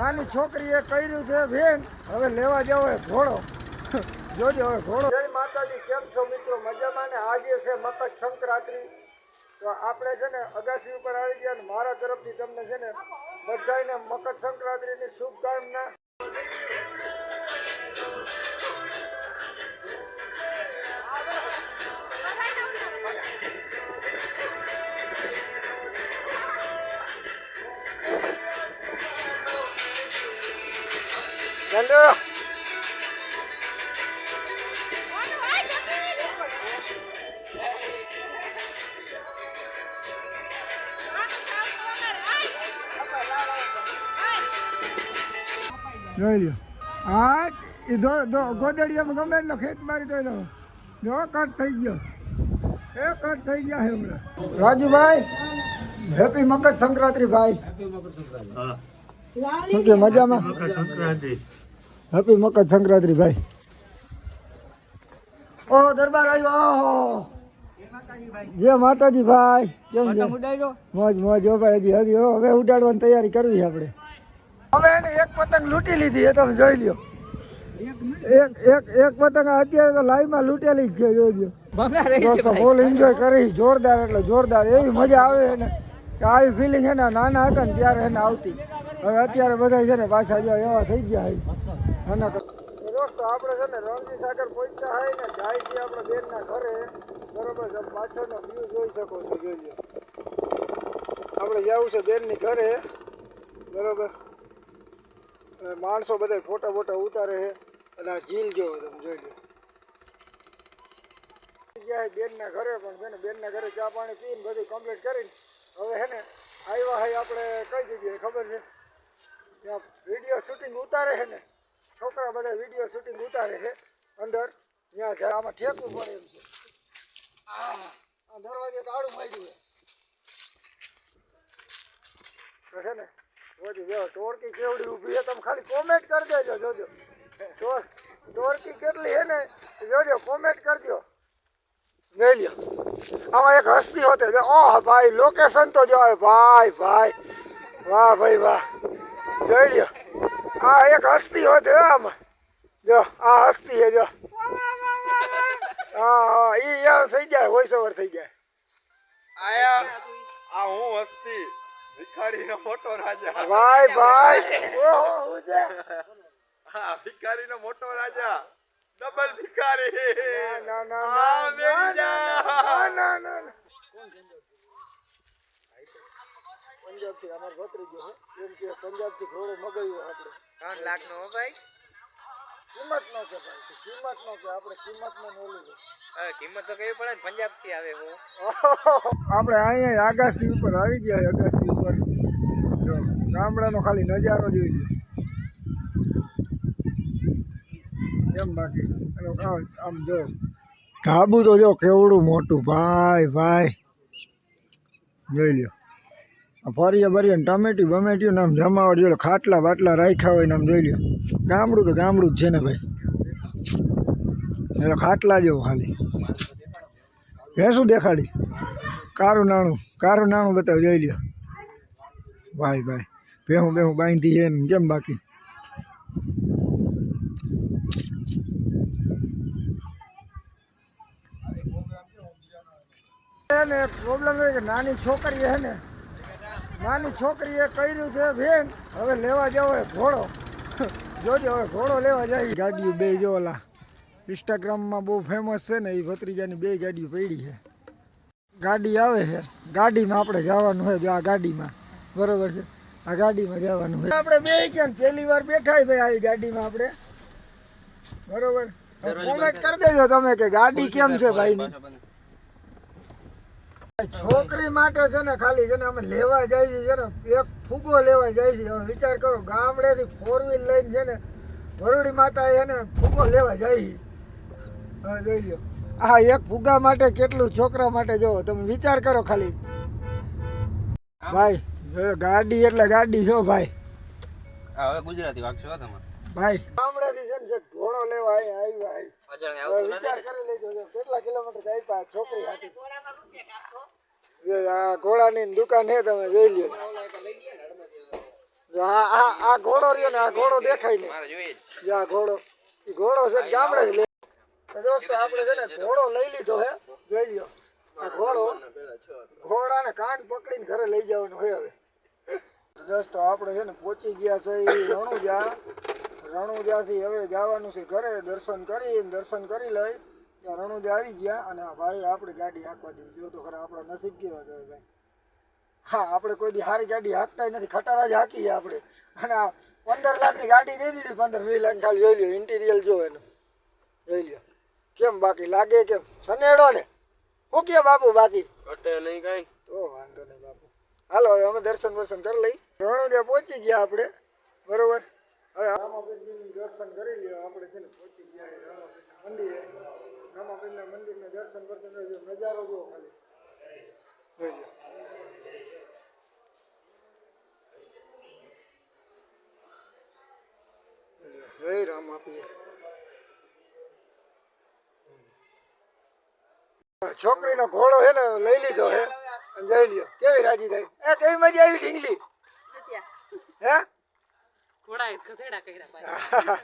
નાની છોકરીએ કર્યું છે બેન, હવે લેવા જાવ ઘોડો. જોજો હવે ઘોડો. જય માતાજી, કેમ છો મિત્રો? મજામાં ને? આજે છે મકર સંક્રાંતિ. તો આપણે છે ને અગાસી ઉપર આવી ગયા ને મારા તરફથી તમને છે ને બધાને મકર સંક્રાંતિની શુભકામના. ચાલો જોઈ લ્યો. હા એ ગોદડિયામાં ગમે એટલો ખેત મારી તો જો કટ થઈ ગયો. એ કટ થઈ ગયા છે હમણાં. રાજુભાઈ, હેપી મકર સંક્રાંતિ ભાઈ. શું કે મજામાં? હેપી મકર સંક્રાંતિ ભાઈ. ઓહો દરબાર આવ્યો. ઓહો જય માતાજી ભાઈ. કેમ છે? મોજ મોજ. હો ભાઈ, હજી હજી હવે ઉડાડવાની તૈયારી કરવી છે આપણે. હવે એને એક પતંગ લૂંટી લીધી એ તમે જોઈ લ્યો. એક પતંગ અત્યારે તો લાઈવમાં લૂંટેલી જ છે. જોઈ લ્યો. ફૂલ એન્જોય કરી, જોરદાર એટલે જોરદાર. એવી મજા આવે છે ને કે આવી ફિલિંગ છે ને નાના હતા ને ત્યારે એને આવતી. હવે અત્યારે બધા છે ને પાછા જો એવા થઈ ગયા. દોસ્તો આપણે છે ને રણજી સાગર પહોંચ્યા હોય ને જાય છે આપણે બેનના ઘરે. બરોબર છે, પાછળનો વ્યૂ જોઈ શકો છો. જોઈ લો, આપણે જવું છે બેનની ઘરે. બરોબર, માણસો બધા ફોટા ફોટા ઉતારે છે અને આ ઝીલ જોવો તમે જોઈ લો. બેનના ઘરે પણ છે ને બેનના ઘરે ચા પાણી પીને બધું કમ્પ્લીટ કરીને હવે છે ને આવ્યા હોય આપણે કઈ જગ્યાએ ખબર છે? ત્યાં વિડીયો શૂટિંગ ઉતારે છે ને છોકરા બધા વિડીયો શૂટિંગ ઉતારે છે અંદર. ત્યાં જાય આમાં ઠેકવું પડે એમ છે. આ દરવાજે તાળું માર્યું છે ને ટોળકી કેવડી ઊભી છે તમે ખાલી કોમેન્ટ કરી દેજો. જોજો ટોળકી કેટલી છે ને જોજો, કોમેન્ટ કરજો. જોઈ લ્યો, આમાં એક હસ્તી હોતે. ઓહ ભાઈ, લોકેશન તો જો ભાઈ ભાઈ, વાહ ભાઈ વાહ. જોઈ લ્યો, આ એક હસ્તી હોતે આમાં. જો આ હસ્તી છે જો. હા ઈ એમ થઈ જાય, વોઇસ ઓવર થઈ જાય. આયા આ હું હસ્તી ભિખારીનો મોટો રાજા. ભાઈ ભાઈ, ઓહો હું છે? હા, ભિખારીનો મોટો રાજા, ડબલ ભિખારી. ના ના આ મેરી જાન. ના ના પંજાબથી અમાર ભત્રીજો છે એમ કે પંજાબથી ઘોડો મગાવ્યો આપણે 3 લાખ નો. હો ભાઈ, કિંમત નો કે ભાઈ, કિંમત નો કે આપણે કિંમત નો ઓલું છે. કિંમત તો કેવી પડે ને, પંજાબ થી આવે. હું આપણે અહીંયા આગાસી ઉપર આવી ગયા. આગાસી ઉપર જો ગામડાનો ખાલી નજારો જોઈ લો એમ. બાકી આમ જો ધાબુ તો જો કેવડું મોટું ભાઈ ભાઈ. જોઈ લ્યો, ફરીએ ભરીએ ને ટમેટી બમેટી ને આમ જમાવટ જોઈ લો. ખાટલા બાટલા રાખ્યા હોય ને આમ જોઈ લ્યો. ગામડું તો ગામડું જ છે ને ભાઈ. એટલે ખાટલા જેવું ખાલી. ભેંસું દેખાડી, કારું નાણું બતાવી. જોઈ લ્યો ભાઈ ભાઈ, ભેહું બાંધી છે એમ કેમ. બાકી પ્રોબ્લેમ એ કે નાની છોકરી છે ને નાની છોકરીએ કર્યું છે બેન, હવે લેવા જાવ ઘોડો. જોજો હવે ઘોડો લેવા જાય. ગાડીઓ બે જો ઓલા ઇન્સ્ટાગ્રામમાં બહુ ફેમસ છે ને એ ભત્રીજાની બે ગાડીઓ પડી છે. ગાડી આવે છે, ગાડીમાં આપણે જવાનું હોય. જો આ ગાડીમાં, બરોબર છે, આ ગાડીમાં જવાનું હોય. આપણે બે ક્યાં પહેલી વાર બેઠા ભાઈ આવી ગાડીમાં આપણે. બરોબર, કોમેન્ટ કરી દેજો તમે કે ગાડી કેમ છે ભાઈની. છોકરી માટે છે ને ખાલી છે ને અમે લેવા જાય છે ને એક ફૂગો લેવા જાય છે. હવે વિચાર કરો, ગામડેથી 4 વ્હીલ લઈને છે ને વરડી માતા એને ફૂગો લેવા જાય. હવે જોઈ લો, આ એક ફુગા માટે કેટલું છોકરા માટે જોવો તમે વિચાર કરો ખાલી. ભાઈ ગાડી એટલે ગાડી છો ભાઈ. હવે ગુજરાતી વાગશો તમારે ભાઈ. ગામડેથી છે ને ઘોડો લેવા આવ્યા. વિચાર કરી લેજો કેટલા કિલોમીટર જાય છોકરી હાથી. આ ઘોડાની દુકાન છે તમે જોઈ લો. જો આ ઘોડો રહ્યો ને આ ઘોડો દેખાય ને મારે જોઈએ જો આ ઘોડો ઈ ઘોડો છે ને ગામડે જ લે તો દોસ્તો આપણે છે ને ઘોડો લઈ લીધો હે જોઈ લ્યો આ ઘોડાને કાન પકડીને ઘરે લઈ જવાનું હોય હવે દોસ્તો આપણે છે ને પહોંચી ગયા છે રણુજાથી હવે જવાનું છે ઘરે દર્શન કરી લઈ ત્યાં રણુજા આવી ગયા અને આ ભાઈ આપણી ગાડી હાંકવા દીધી જો તો ખરા આપણા નસીબ કેવા છે ભાઈ હા આપણે કોઈ દી સારી ગાડી હાંકતા નથી ખટારા જ હાંકીએ આપણે અને આ 15 લાખની ગાડી દઈ દીધી 15-20 લાખ ખાલી જોઈ લ્યો ઇન્ટિરિયર જો એનું જોઈ લ્યો કેમ બાકી લાગે કેમ સનેડો ને શું કે બાપુ બાકી ઘટે નહીં કઈ તો વાંધો નહીં બાપુ હાલો હવે અમે દર્શન કરી લઈ રણુજા પહોંચી ગયા આપણે બરોબર હવે રામાપીરજીનું દર્શન કરી લ્યો આપણે છે ને પહોંચી ગયા રામાપીરના મંદિરે રામાપીરના મંદિરના દર્શન નજારો જુઓ ખાલી જોઈ લ્યો જય રામાપીર છોકરીનો ઘોડો છે ને લઈ લીધો હે જઈ લ્યો કેવી રાજી થઈ કેવી મજા આવી ઢીંગલી હે ઘોડા ગધેડા કર્યા